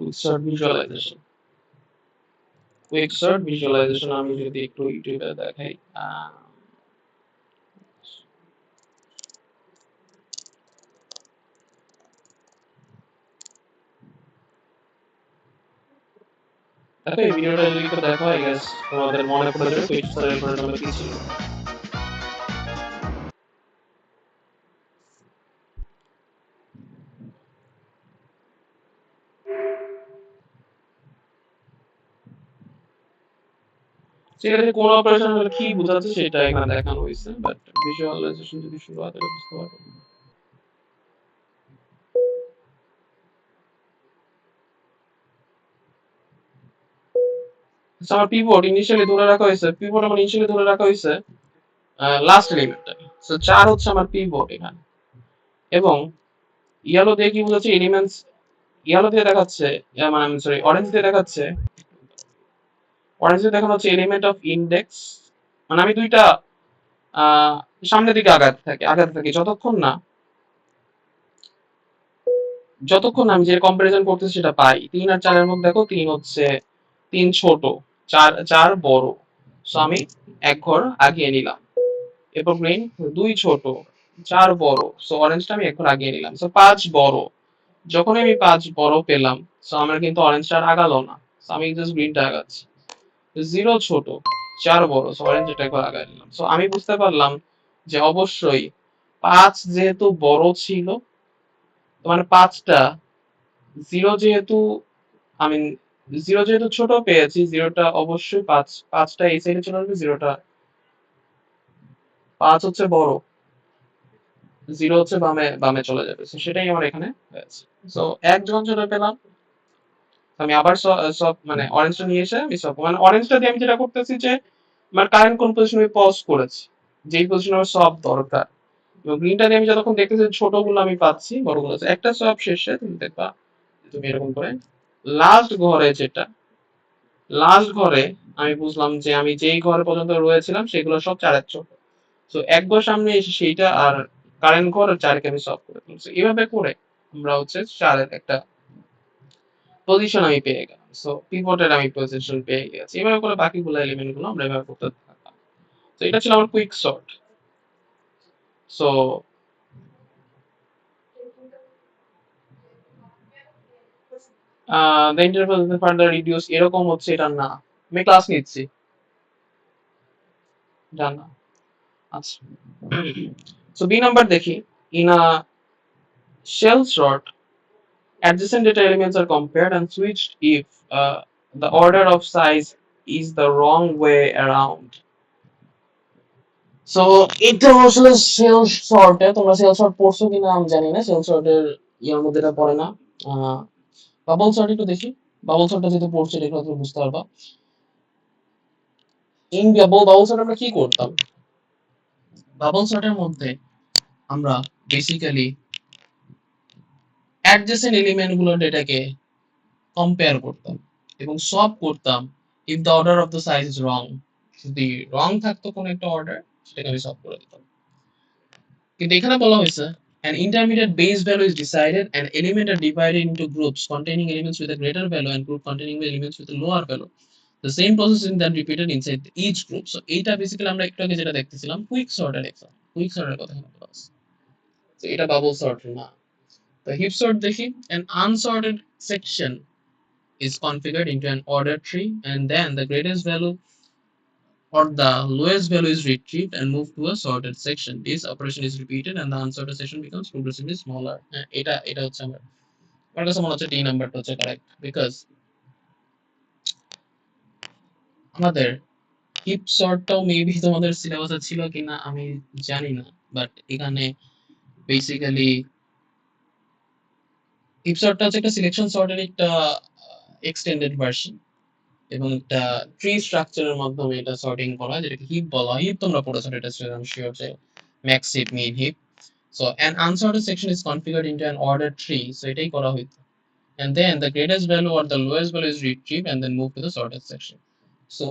কুইক সর্ট ভিজুয়ালাইজেশন আমি যদি একটু ইউটিউবে দেখাই দেখো এই ভিডিওটা যদি একটু দেখো আই গেস তোমাদের মনে পড়ে যাবে কুইক সর্টের ঘটনা কি ছিল সেখানে কোন অপারেশন কি বোঝাচ্ছে সেটা এখানে দেখানো হয়েছে বাট ভিজুয়ালাইজেশন যদি শুরু হয় তাহলে বুঝতে পারবে So আমার পিভট ইনিশিয়ালি ধরে রাখা হয়েছে, পিভট আমার ইনিশিয়ালি ধরে রাখা হয়েছে লাস্ট এলিমেন্টটা। সো 4 হচ্ছে আমার পিভট এখানে। এবং ইয়েলো দিয়ে কি বুঝাচ্ছে, এলিমেন্টস ইয়েলো দিয়ে দেখাচ্ছে, মানে আমি সরি অরেঞ্জ দিয়ে দেখাচ্ছে, অরেঞ্জ দিয়ে দেখানো হচ্ছে এলিমেন্ট অফ ইন্ডেক্স। মানে আমি দুইটা আহ সামনের দিকে আগাতে থাকি যতক্ষণ আমি যে কম্পারিজন করতেছি সেটা পাই। 3 আর 4 এর মধ্যে দেখো 3 হচ্ছে 3 ছোট, 4 বড়। সো আমি এক ঘর আগিয়ে নিলাম। এরপর গ্রিন 2 ছোট, 4 বড়। সো অরেঞ্জটা আমি এক ঘর আগিয়ে নিলাম। সো 5 বড়। যখন আমি 5 বড় পেলাম, সো আমার কিন্তু অরেঞ্জটা আর আগালো না। সো আমি জাস্ট গ্রিনটা আগাচ্ছি। 0 ছোট, 4 বড়। সো অরেঞ্জটা একবার আগায় নিলাম। সো আমি বুঝতে পারলাম যে অবশ্যই 5 যেহেতু বড় ছিল, মানে 5টা, 0 যেহেতু আমি 0 যেহেতু ছোট পেয়েছি, 0টা অবশ্যই 5টা এই সাইডে চলে আসবে, 0টা 5 হচ্ছে বড়, 0 হচ্ছে বামে বামে চলে যাবে। সো সেটাই আমার এখানে হয়েছে। সো এক যখন চলে পেলাম, আমি আবার সব মানে অরেঞ্জটা নিয়ে এসে আমি সব মানে অরেঞ্জটা দিয়ে আমি যেটা করতেছি যে আমার কারেন্ট কোন পজিশনে আমি পজ করেছি, যেই পজিশনে আমার সব দরকার। এবং গ্রিনটা দিয়ে আমি যতক্ষণ দেখতেছি ছোটগুলো আমি পাচ্ছি, বড়গুলো আছে। একটা সব শেষে তুমি দেখবা তুমি এরকম করে লাস্ট ঘরে যেটা লাস্ট ঘরে আমি বুঝলাম যে আমি যেই ঘরে পর্যন্ত রয়েছিলাম সেগুলো সব 4-এর ছোট। তো এক ঘর সামনে এসে সেইটা আর কারেন্ট ঘর আর 4কে আমি সলভ করে দিলাম। So এভাবে করে আমরা হচ্ছে 4-এর একটা পজিশন আমি পেয়ে গেলাম। সো পিভটের আমি পজিশন পেয়ে গেছি। এভাবে করে বাকিগুলো এলিমেন্ট গুলো আমরা এভাবে করতে থাকলাম। তো এটা ছিল আমার quick sort. So the interval further reduce এরকম হচ্ছে, এটা না। আমি ক্লাস নিচ্ছি, এটা না। আচ্ছা। সো বি নাম্বার দেখি। In a shell sort, adjacent data elements are compared and switched if the order of size is the wrong way around. So এটা আসলে সেল সর্টে, তোমরা সেল সর্ট পড়ছো কিনা আমি জানি না, সেল সর্টের ইয়ার মধ্যে এটা পড়ে না। বাবল সর্ট একটু দেখি, বাবল সর্টটা যেহেতু পড়ছে এটা তুমি বুঝতে পারবা। ইন বাবল সর্ট আমরা কি করতাম, বাবল সর্টের মধ্যে আমরা বেসিক্যালি অ্যাডজেসেন্ট এলিমেন্ট গুলোর ডেটাকে কম্পেয়ার করতাম এবং সব করতাম if the order of the size is wrong. যদি রং থাকতো কোনো একটা অর্ডার, সেটাকে আমি সলভ করে দিতাম। কিন্তু এখানে বলা হয়েছে an intermediate base value is decided and elements are divided into groups containing elements with a greater value and group containing elements with a lower value. The same process is then repeated inside each group. So এইটা basically আমরা একটু আগে যেটা দেখতেছিলাম quick সর্টের example, quick সর্টের কথা এখানে বলা আছে। তো এটা বাবল সর্ট না। তো হিপ সর্ট দেখি, an unsorted section is configured into an ordered tree and then the greatest value or the lowest value is retrieved and moved to a sorted section. This operation is repeated and the unsorted section becomes progressively smaller. এটা হচ্ছে আমার কাছে মনে হচ্ছে D নাম্বারটা হচ্ছে correct, because আমাদের heap সর্টটাও maybe তোমাদের সিলেবাসে ছিল কিনা আমি জানি না, বাট এখানে বেসিক্যালি হিপ সর্টটা হচ্ছে একটা সিলেকশন সর্টের একটা এক্সটেন্ডেড ভার্সন এবং একটা ট্রি স্ট্রাকচারের মাধ্যমে এটা সর্টিং করা হয়, যেটাকে হিপ বলা হয়। হিপ তোমরা পড়েছো, এটা আমি শিওর যে max heap, min heap. So an unsorted section is configured into an ordered tree. So এটাই করা হইতো। And then the greatest value or the lowest value is retrieved and then moved to the sorted section. So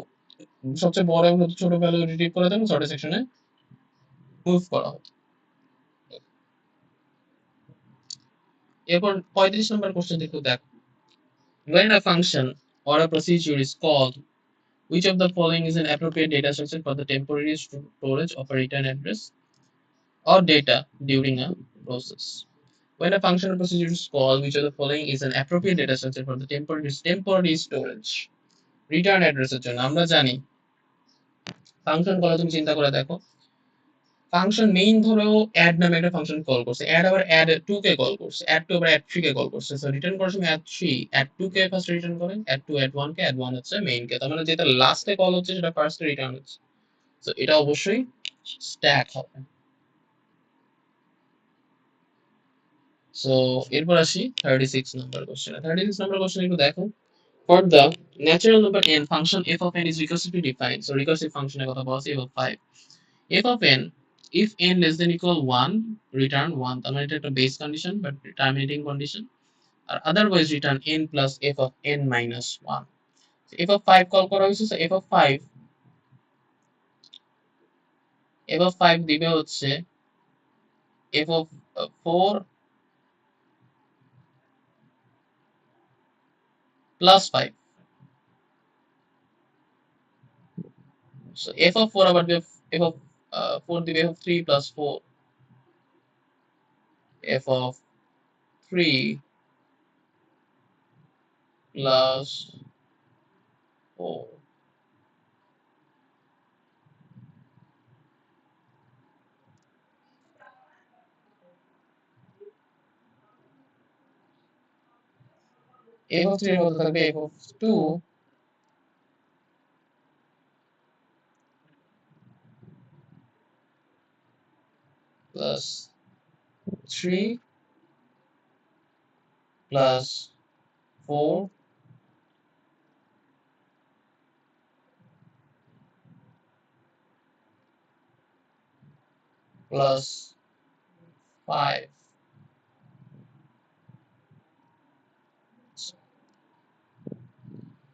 সবচেয়ে বড় এবং ছোট value retrieve করে দেন sorted সেকশনে move করা হতো। এরপর 35 নম্বর কোশ্চেন দেখো, দেখো when a function or a procedure is called, which of the following is an appropriate data structure for the temporary storage of a return address or data during a process? When a function or procedure is called, which of the following is an appropriate data structure for the temporary storage return address এর জন্য? আমরা জানি function call, তুমি চিন্তা করে দেখো, function main ধরেও add নামে একটা ফাংশন কল করছে, অ্যাড আবার অ্যাড 2 কে কল করছে, অ্যাড 2 আবার অ্যাড 3 কে কল করছে। সো রিটার্ন করার সময় অ্যাড 3 অ্যাড 2 কে ফার্স্ট রিটার্ন করে, অ্যাড 2 অ্যাড 1 কে, অ্যাড 1 হচ্ছে মেইন কে। তার মানে যেটা লাস্টে কল হচ্ছে সেটা ফার্স্টে রিটার্ন হচ্ছে। সো এটা অবশ্যই স্ট্যাক হবে। সো এরপর আসি 36 নাম্বার কোশ্চেনে। 36 নাম্বার কোশ্চেন একটু দেখো, For the natural number n function f of n is recursively defined. So recursive function এর কথা বলা আছে f of 5. f of n if n less than equal 1 return 1 তার মানে এটা একটা base condition but terminating condition আর otherwise return n plus f of n minus 1. f of 5 call করা হয়েছে, so f of 5 দিবে হচ্ছে f of 4 plus 5. So f of 4 আবার দিবে f of 4 দিবে f of 3 plus 4, f of 3 plus 4. f of 3 এর মধ্যে থাকবে f of 2 plus 3 plus 4 plus 5.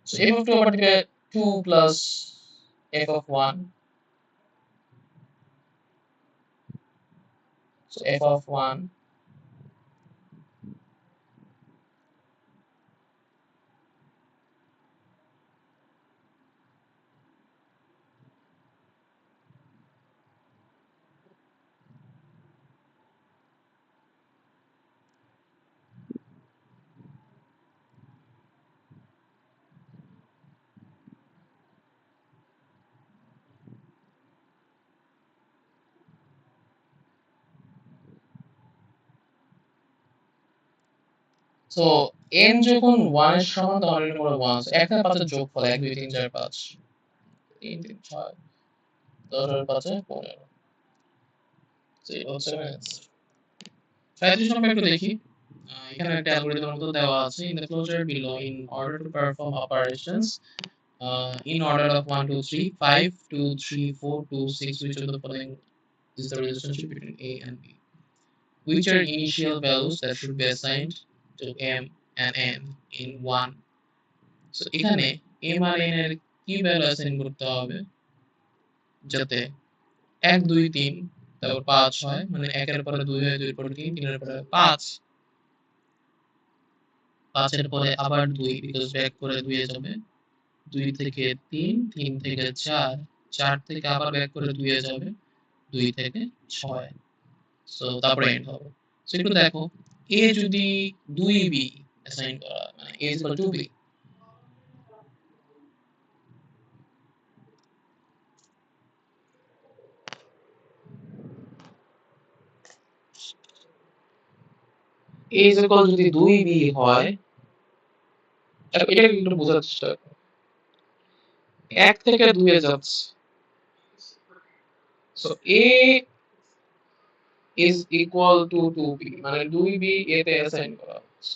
So f of 2 আবার দিবে 2 plus f of 1. So f of 1 so n যখন 1 এর সমান তখন এটা আমরা 1 একটা পাঁচের যোগফল 1 2 3 4 5 3 3 6 10 আর 5 15 so এটা হচ্ছে answer. 35 নম্বর একটু দেখি। এখানে একটা অ্যালগরিদমের মতো দেওয়া আছে in the closure below in order to perform operations in order of 1 2 3 5 2 3 4 2 6 which of the following is the relationship between a and b, which are initial values that should be assigned to m and n in 1. So এখানে m আর n এর কি value assign করতে হবে যাতে 1 2 3 তারপর 5 হয়, মানে 1 এর পরে 2 হয়, 2 এর পরে 3 3 এর পরে 5 5 এর পরে আবার 2 বিকজ ব্যাক করে 2 এ যাবে, 2 থেকে 3 3 থেকে 4 4 থেকে আবার ব্যাক করে 2 এ যাবে, 2 থেকে 6 সো তারপরে এন্ড হবে। সো একটু দেখো a যদি 2b অ্যাসাইন করা মানে a is equal to b, a is equal যদি 2b হয়, এটা একটু বোঝার চেষ্টা করো, 1 থেকে 2 এ যাচ্ছে, so a is equal to 2b মানে 2b a তে অ্যাসাইন করা হচ্ছে,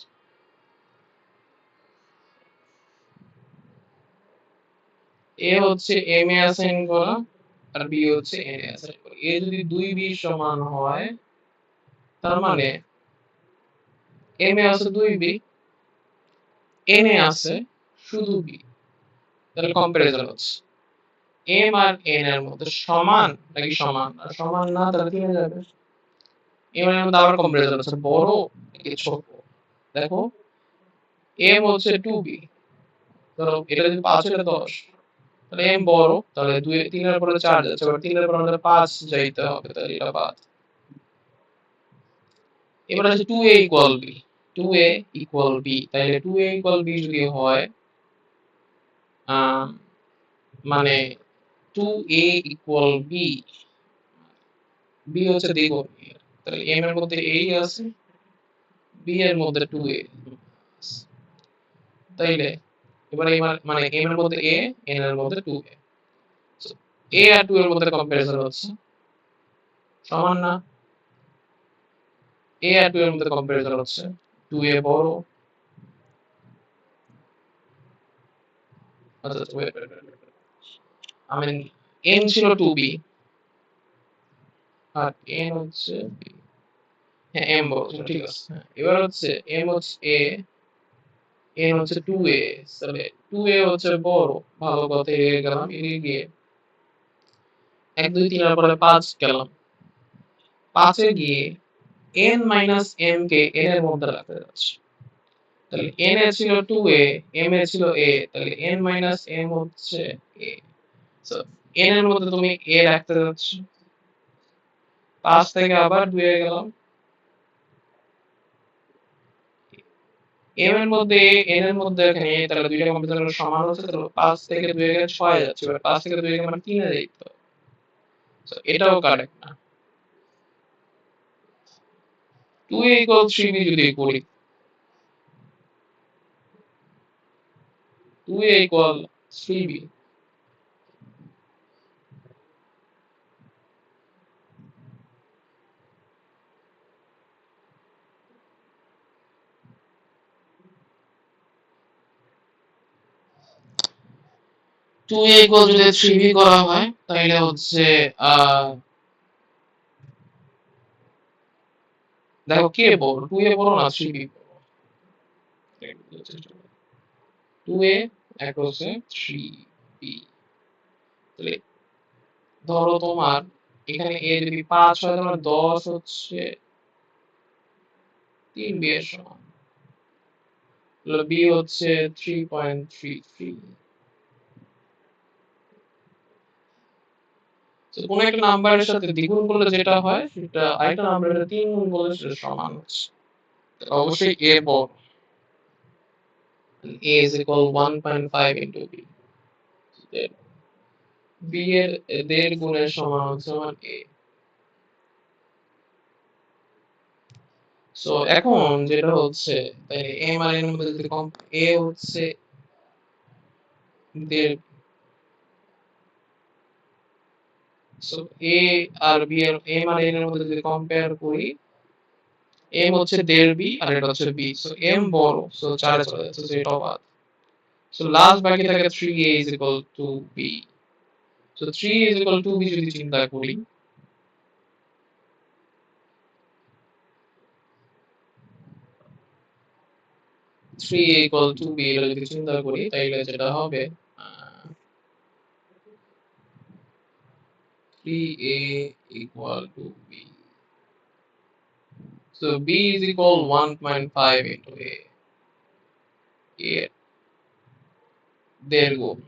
a হচ্ছে m এ অ্যাসাইন করা আর b হচ্ছে n এ অ্যাসাইন করা। a যদি 2b সমান হয় তার মানে m এ আছে 2b, n এ আছে শুধু b, তাহলে কম্পারিজন হচ্ছে m আর n এর মধ্যে সমান নাকি সমান, আর সমান না তাহলে কি হয়ে যাবে, m এর মধ্যে আবার কম্পারিজন হচ্ছে বড় নাকি ছোট। দেখো m হচ্ছে 2b, ধরো এটা যদি 5 হলে 10, তাহলে m বড়, তাহলে 2 3 এর পরে 4 যাচ্ছে, এবার 3 এর পরে আমাদের 5 যাইতে হবে, তাহলে এটা বাদ। এবার আছে 2a equal b, 2a equal b, তাহলে 2a ইকুয়াল b যদি হয় মানে 2a ইকুয়াল b, b হচ্ছে দ্বিগুণ, তাহলে m এর মধ্যে a আছে, b এর মধ্যে 2a, তাইলে এবারে মানে m এর মধ্যে a, n এর মধ্যে 2a, সো a আর 2 এর মধ্যে কম্পারিজন হচ্ছে, সমান না, a আর 2 এর মধ্যে কম্পারিজন হচ্ছে, 2a বড়, আচ্ছা আচ্ছা wait, wait, wait, wait. I mean n ছিল 2b আর n হচ্ছে b, হ্যাঁ m বড় ছিল, ঠিক আছে। হ্যাঁ, এবার হচ্ছে m হচ্ছে a, n হচ্ছে 2a, তাহলে 2a হচ্ছে বড়, ভালো কথা, এড়িয়ে গেলাম, এড়িয়ে গিয়ে 1 2 3 এর পরে 5 গেলাম, 5 এ গিয়ে n মাইনাস m কে n এর মধ্যে রাখতে যাচ্ছি। তাহলে n এ ছিল 2a, m এ ছিল a, তাহলে n মাইনাস m হচ্ছে a। সো n এর মধ্যে তুমি a রাখতে যাচ্ছ, 5 থেকে আবার 2 এ গেলাম, m এর মধ্যে a, n এর মধ্যে এখানে a, তাহলে দুইটা কম্পিউটারের সমান হচ্ছে, তাহলে 5 থেকে 2 এ গেলে 6 যাচ্ছে, এবার 5 থেকে 2 এ গেলে মানে 3 এ যেতে হবে। সো এটাও কারেক্ট না। 2a ইকুয়াল 3b যদি করি, 2a equal 3b, 2a equal যদি 3b করা হয় তাহলে হচ্ছে দেখো কে বড়, 2a বড় না 3b বড়? 2a এক হচ্ছে 3b, তাহলে ধরো তোমার এখানে a যদি 5 হয়, তোমার 10 হচ্ছে 3b এর সমান, তাহলে b হচ্ছে 3.33। তো কোন একটা নাম্বারের সাথে দ্বিগুণ করলে যেটা হয় সেটা আরেকটা নাম্বারের সাথে 3 গুণ করলে সেটা সমান হচ্ছে, অবশ্যই a বড়। a is equal 1.5 into b, b এর 1.5 গুণের সমান হচ্ছে আমার a। সো এখন যেটা হচ্ছে, তাই m আর n এর মধ্যে যদি a হচ্ছে 1.5, সো a আর b এর m আর n এর মধ্যে যদি কম্পেয়ার করি, m হচ্ছে 1.5b আর এটা হচ্ছে b, সো m বড়, সো 4 এ চলে যাচ্ছে, সো এটাও বাদ। সো লাস্ট বাকি থাকে 3a is equal to b, so 3a is equal to b যদি চিন্তা করি, 3a equal to b এটা যদি চিন্তা করি তাহলে যেটা হবে 3a equal to b, so b is equal 1.5 into a, এর 1.5 গুণ।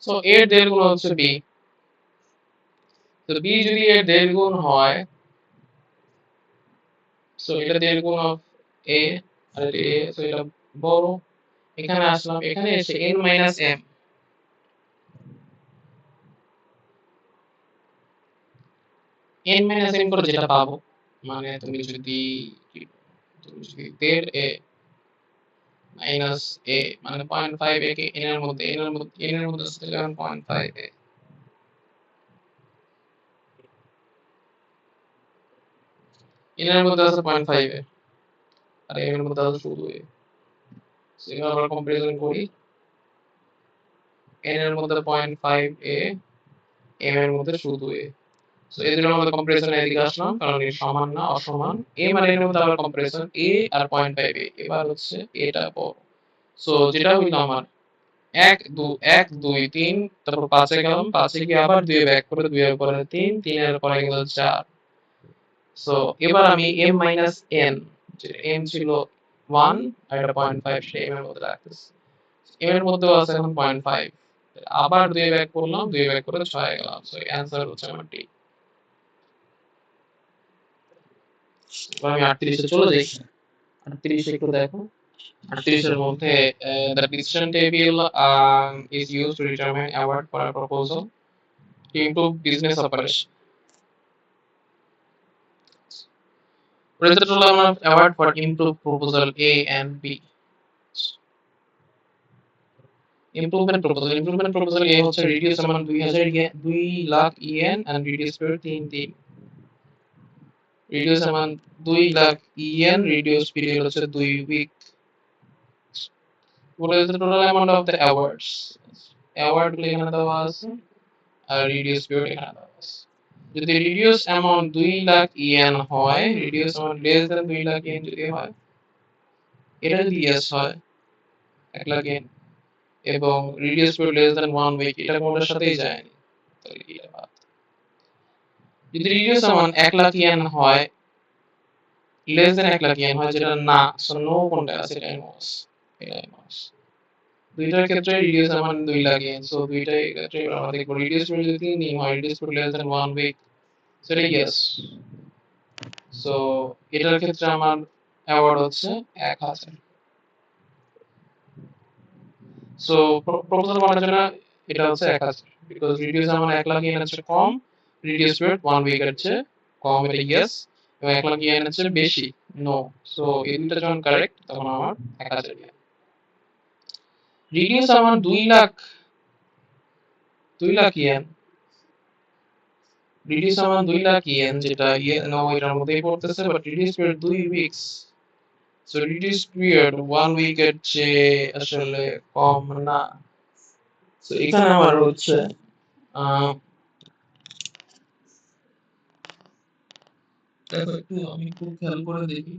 সো এর 1.5 গুণ হচ্ছে b, তো b যদি এর 1.5 গুণ হয়, সো এটা 1.5 গুণ অফ a, আর এটা a, সো এটা বড়। এখানে আসলাম, এখানে এসে n minus m, n minus m করে যেটা পাবো, মানে তুমি যদি 1.5a মাইনাস a মানে 0.5a কে n এর মধ্যে আসতে গেলে 0.5a, n এর মধ্যে আছে 0.5a আর m এর মধ্যে আছে শুধু a, সেটা আমরা কম্পারিজন করি, n এর মধ্যে 0.5a, m এর মধ্যে শুধু a, সো এই দুটোর মধ্যে কম্পারিজন এদিকে আসলাম কারণ এর সমান না অসমান, m আর n এর মধ্যে আবার কম্পারিজন a আর 0.5a, এবার হচ্ছে এটা বড়। সো যেটা হইলো আমার 1 2 1 2 3, তারপর 5 এ গেলাম, 5 এ গিয়ে আবার 2 এ ব্যাক করে, 2 এর পরে 3, 3 এর পরে গেল 4। সো এবার আমি m মাইনাস n, যে m ছিল 1 আর এটা 0.5, সেটা m এর মধ্যে রাখতেছি, m এর মধ্যেও আছে এখন 0.5, আবার 2 এ ব্যাক করলাম, 2 এ ব্যাক করে 6 এ গেলাম, সো অ্যানসার হচ্ছে আমার D। এবার আমি 38 এ চলে যাই, 38 একটু দেখো, 38 এর মধ্যে the decision table is used to determine award for a proposal to improve business operation. What is the total amount of award for improved proposal A and B? Improvement proposal A হচ্ছে reduce amount 2000 yen, 2 lakh yen and reduce period 3 দিন, reduce amount 2 lakh yen, reduce period হচ্ছে 2 week. what is the total amount of the awards? Award গুলো এখানে দেওয়া আছে আর reduce period এখানে দেওয়া আছে। যদি রিডিউস অ্যামাউন্ট 2 লাখ ইয়েন হয়, reduce amount less than 2 lakh yen যদি হয়, এটা যদি ইয়েস হয় 1 লাখ ইয়েন, এবং reduce period less than 1 week, এটা কোনটার সাথেই যায়নি, তাহলে এটা বাদ। যদি রিডিউস অ্যামাউন্ট 1 লাখ ইয়েন হয়, লেস দ্যান 1 লাখ ইয়েন হয়, যেটা না, সো নো কোনটা আছে, এটাই নোস, এটাই নোস। দুইটার ক্ষেত্রে reduce amount 2 lakh yen, so দুইটাই ক্ষেত্রে আমরা দেখব রিডিউস পিরিয়ড যদি 3 দিন হয়, reduce period less than 1 week, so এটা ইয়েস। সো এটার ক্ষেত্রে আমার অ্যাওয়ার্ড হচ্ছে 1000। সো প্রপোজাল বানানোর জন্য এটা হচ্ছে 1000, because reduce amount 1 lakh yen হচ্ছে কম, রিডিউস পিরিয়ড 1 উইকের চেয়ে কম, এটা ইয়েস, এবং 1 লাখ ইয়েন হচ্ছে বেশি, নো। সো এই দুটো যখন কারেক্ট, তখন আমার 1000 yen. Reduce amount 2 lakh yen, reduce amount 2 lakh yen, যেটা নো এটার মধ্যেই পড়তেছে, but reduce period 2 weeks, so reduce period 1 উইকের চেয়ে আসলে কম না। সো এখানে আমার হচ্ছে দেখো একটু আমি খুব খেয়াল করে দেখি,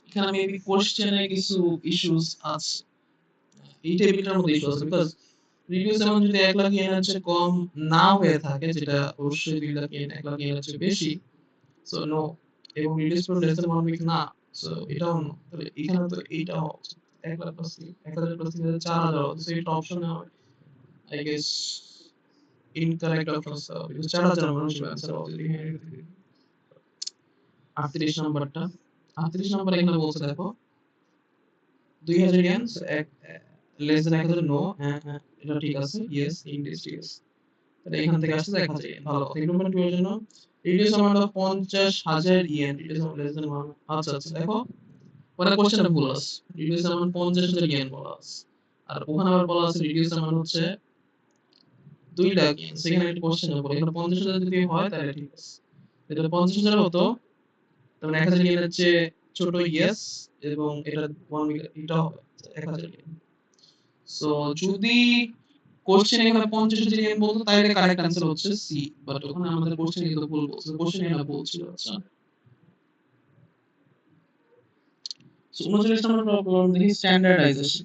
এখানে মেবি কোশ্চেনে কিছু ইস্যুস আছে, এই টেবিলটার মধ্যে ইস্যু আছে, বিকজ রিডিউস অ্যামাউন্ট যদি 1 লাখ ইয়েন হচ্ছে কম না হয়ে থাকে, যেটা অবশ্যই 2 লাখ ইয়েন 1 লাখ ইয়েন হচ্ছে বেশি, সো নো, এবং reduce period less than 1 week না, সো এটাও নো। তাহলে এখানে তো এইটা হবে 1 লাখ প্লাস 1000 প্লাস 4000 হবে, সো এটা অপশনে হবে, আই গেস ইনকারেক্ট অপশন হবে, বিকজ 4000 মানুষ অ্যানসার অলরেডি হয়ে গেছে। 38 নাম্বারটা, 38 নাম্বার এখানে বলছে দেখো 2000 ইয়েন, লেস দ্যান 1000 নো, এটা ঠিক আছে, ইয়েস, ইংলিশ ঠিক আছে, তাহলে এখান থেকে আসছে 1000 ইয়েন, ভালো কথা। ইমপ্রুভমেন্ট এর জন্য reduce amount of 50000 yen, reduce amount less than 1, আচ্ছা আচ্ছা, দেখো ওটা কোশ্চেনটা ভুল আছে, রিডিউস অ্যামাউন্ট 50000 ইয়েন বলা আছে, আর ওখানে আবার বলা আছে রিডিউস অ্যামাউন্ট হচ্ছে 2 লাখ ইয়েন, সেখানে একটা কোশ্চেন বলে, এখানে 50000 যদি হয় তাহলে ঠিক আছে, এটা 50000 হতো, তাহলে 1000 ইয়েনের চেয়ে ছোট, ইয়েস, এবং এটা 1 উইক, এটা হবে 1000 ইয়েন। সো যদি কোশ্চেন এখানে 50000 ইয়েন বলতো, তাহলে কারেক্ট आंसर হচ্ছে সি, বাট ওখানে আমাদের কোশ্চেন কিন্তু ভুল বলছে, কোশ্চেন এখানে ভুল ছিল। আচ্ছা, সো 39 নম্বর প্রবলেম দেখি, স্ট্যান্ডার্ডাইজেশন।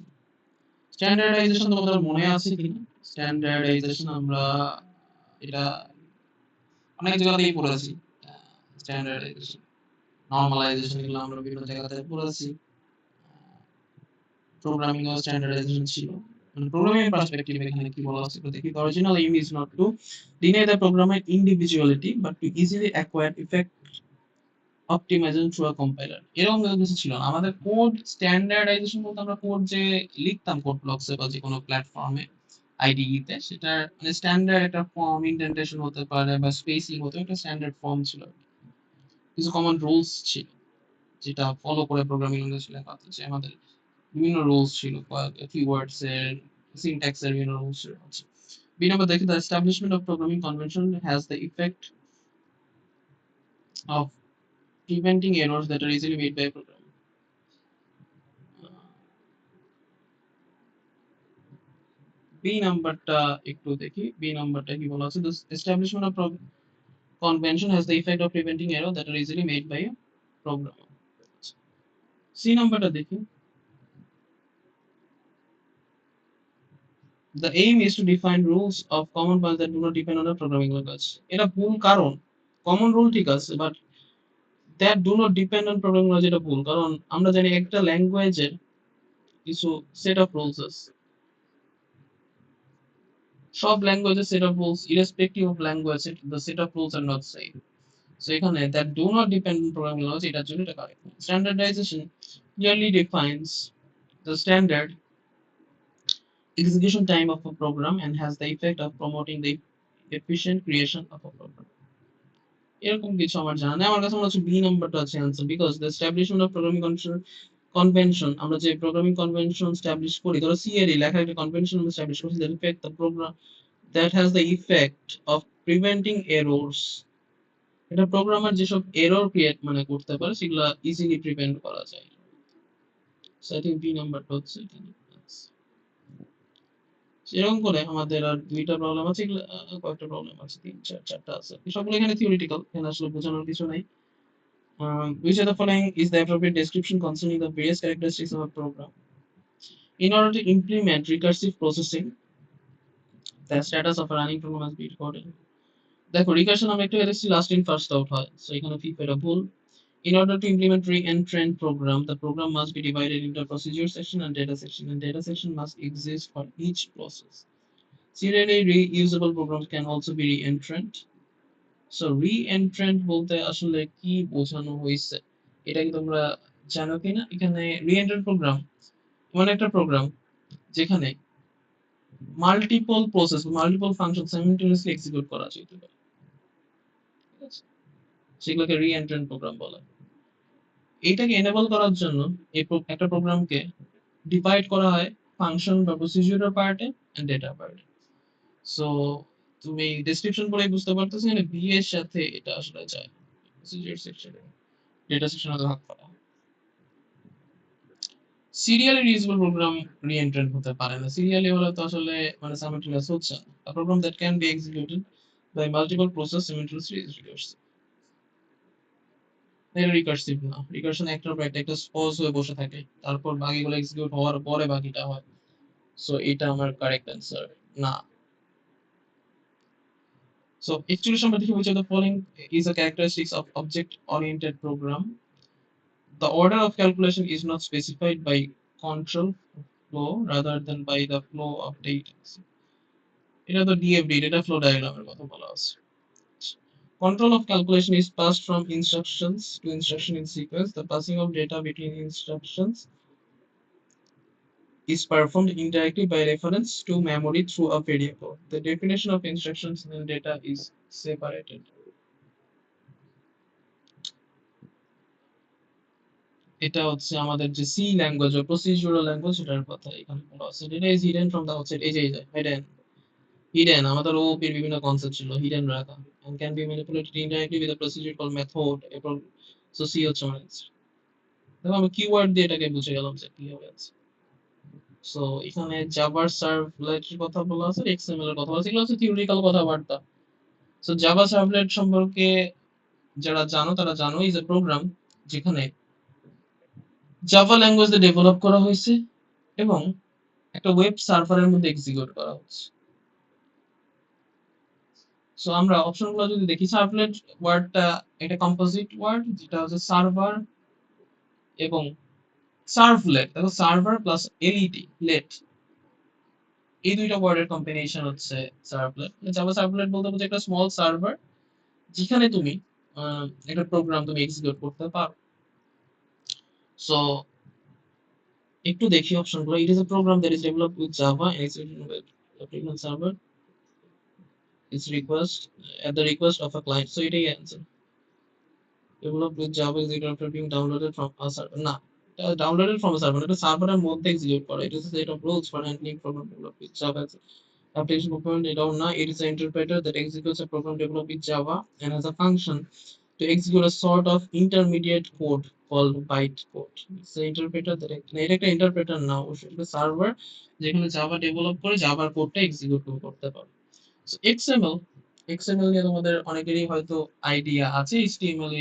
স্ট্যান্ডার্ডাইজেশন তোমাদের মনে আছে কি? স্ট্যান্ডার্ডাইজেশন আমরা এটা অনেক জায়গাতেই পড়েছি, স্ট্যান্ডার্ডাইজেশন, নরমালাইজেশন, এগুলো আমরা বিভিন্ন জায়গাতে পড়েছি। প্রোগ্রামিং ও স্ট্যান্ডার্ডাইজেশন ছিল, মানে প্রোগ্রামিং পার্সপেক্টিভ এখানে কি বলা আছে দেখি। The original aim is not to deny the programmer individuality but to easily acquire effect optimization through a compiler, এরকম কিছু ছিল না আমাদের। কোড স্ট্যান্ডার্ডাইজেশন বলতে আমরা কোড যে লিখতাম কোড ব্লকসে বা যে কোনো প্ল্যাটফর্মে আইডিই তে, সেটা মানে স্ট্যান্ডার্ড একটা ফর্ম, ইনডেন্টেশন হতে পারে বা স্পেসিং হতে, একটা স্ট্যান্ডার্ড ফর্ম ছিল, কিছু কমন রুলস ছিল যেটা ফলো করে প্রোগ্রামিং ল্যাঙ্গুয়েজ লেখা হতো, যে আমাদের বিভিন্ন রুলস ছিল, কিওয়ার্ডস এর, সিনট্যাক্স এর বিভিন্ন রুলস ছিল। বি নাম্বার দেখি, the establishment of programming convention has the effect of preventing errors that are easily made by a program. B নাম্বারটা একটু দেখি, বি নাম্বারটা কি বলা আছে, the establishment of convention has the effect of preventing errors that are easily made by a program. C নাম্বারটা দেখি, the aim is to define rules of common points that do not depend on a programming language. এটা ভুল, কারণ common rule ঠিক আছে, but that do not depend on programming language, এটা ভুল, কারণ আমরা জানি একটা ল্যাঙ্গুয়েজের কিছু সেট অফ রুলস আছে, সব ল্যাঙ্গুয়েজের set of rules, irrespective of language, the set of rules are not same. So এখানে that do not depend on programming language, এটার জন্য এটা correct. Standardization clearly defines the standard execution time of a program and has the effect of promoting the efficient creation of a program. এরকম কিছু আমার জানা নেই, আমার কাছে মনে হচ্ছে বি নাম্বারটা আছে answer, because the establishment of programming convention, আমরা যে প্রোগ্রামিং কনভেনশন এস্টাবলিশ করি, ধরো সি এর লেখা একটা কনভেনশন আমরা এস্টাবলিশ করছি, that effect the program, that has the effect of preventing errors এটা প্রোগ্রামার যেসব এরর ক্রিয়েট করতে পারে সেগুলো ইজিলি প্রিভেন্ট করা যায়। সো আই থিঙ্ক বি নাম্বারটা হচ্ছে এখানে। সেরকম করে আমাদের আর দুইটা প্রবলেম আছে, এগুলো কয়েকটা প্রবলেম আছে, চারটা আছে, সবগুলো এখানে থিওরিটিক্যাল, এখানে আসলে বোঝানোর কিছু নাই। Which of the following is the appropriate description concerning the various characteristics of a program? In order to implement recursive processing, the status of a running program must be recorded. দেখো recursion আমরা একটু দেখছি last in first out হয়, so এখানে ফিফ এটা ভুল। In order to implement re-entrant program, the program must be divided into a procedure section and data section, and data section must exist for each process. Serially reusable programs can also be re-entrant. So reentrant বলতে আসলে কি বোঝানো হয়েছে, এটা কি তোমরা জানো কিনা? এখানে রি-এন্ট্রান্ট প্রোগ্রাম এমন একটা প্রোগ্রাম যেখানে multiple process multiple function সাইমultaneously execute করা যেতে পারে, ঠিক আছে? সেগুলোকে রি-এন্ট্রান্ট প্রোগ্রাম বলে। এইটাকে এনেবল করার জন্য একটা প্রোগ্রামকে ডিভাইড করা হয় ফাংশন বা প্রসিডিউরের পার্টে এন্ড ডেটা পার্টে। সো তুমি ডেসক্রিপশন পড়ে বুঝতে পারতেছো এখানে বি এর সাথে এটা আসলে যায়, প্রসিডিউর সেকশনে ডেটা সেকশনে ভাগ করা। সিরিয়ালি রিউজেবল প্রোগ্রাম রি-এন্ট্রান্ট হতে পারে না। সিরিয়ালি হলে তো আসলে সাইমultaneous হচ্ছে না। A program that can be executed by multiple process simultaneously is recursive. এটা রিকার্সিভ না। রিকারশন একটার পর একটা পজ হয়ে বসে থাকে। তারপর বাকিগুলো এক্সিকিউট হওয়ার পরে বাকিটা হয়। সো এটা আমার কারেক্ট অ্যান্সার না। সো 41 নম্বর দেখি which of the following is a characteristics of object oriented program? The order of calculation is not specified by control flow rather than by the flow of data. এটা তো ডিএফডি, data flow ডায়াগ্রামের কথা বলা আছে। Control of calculation is passed from instructions to instruction in sequence. The passing of data between instructions is performed indirectly by reference to memory through a variable. The definition of instructions and data is separated. এটা হচ্ছে আমাদের যে C language বা procedural language সেটার কথা এখানে বলা আছে। Data is hidden from the outside, এই যে হিডেন হিডেন আমাদের ওপির বিভিন্ন কনসেপ্ট ছিল হিডেন রাখা, and can be manipulated indirectly with a procedure called method. এরপর সো সি হচ্ছে আমার answer। দেখো আমি কিওয়ার্ড দিয়ে এটাকে বুঝে গেলাম যে কি হবে আছে। সো এখানে জাভার সার্ভলেটের কথা বলা আছে, এক্সএমএল এর কথা বলা আছে, এগুলো হচ্ছে থিওরিটিক্যাল কথাবার্তা। সো জাভা সার্ভলেট সম্পর্কে যারা জানো তারা জানো ইজ এ প্রোগ্রাম যেখানে জাভা ল্যাঙ্গুয়েজ ডেভেলপ করা হয়েছে এবং একটা ওয়েব সার্ভারের মধ্যে এক্সিকিউট করা হচ্ছে। সো আমরা অপশনগুলো যদি দেখি, সার্ভলেট ওয়ার্ডটা একটা কম্পোজিট ওয়ার্ড যেটা হচ্ছে সার্ভার এবং সার্ভলেট, দেখো সার্ভার প্লাস এলইটি লেট, এই দুইটা ওয়ার্ডের কম্বিনেশন হচ্ছে সার্ভলেট। জাভা সার্ভলেট বলতে বোঝায় একটা স্মল সার্ভার যেখানে তুমি একটা প্রোগ্রাম তুমি এক্সিকিউট করতে পারো। সো একটু দেখি অপশনগুলো। It is a program that is developed with Java and executed with application server is request at the request of a client. So এটাই answer. Developed with Java executed after being downloaded from a server. না, এটা downloaded from a server, এটা সার্ভারের মধ্যে execute করে। It is a set of rules for handling program developed with Java application component. এটাও না, it is an interpreter that executes a program developed with Java and has a function to execute a sort of intermediate code called bytecode. It's an interpreter that এটা একটা interpreter না, অবশ্যই এটা server যেখানে Java develop করে জাভার কোডটা execute করতে পারে। সো এক্সএমএল নিয়ে তোমাদের অনেকেরই হয়তো আইডিয়া আছে। এইচটিএমএল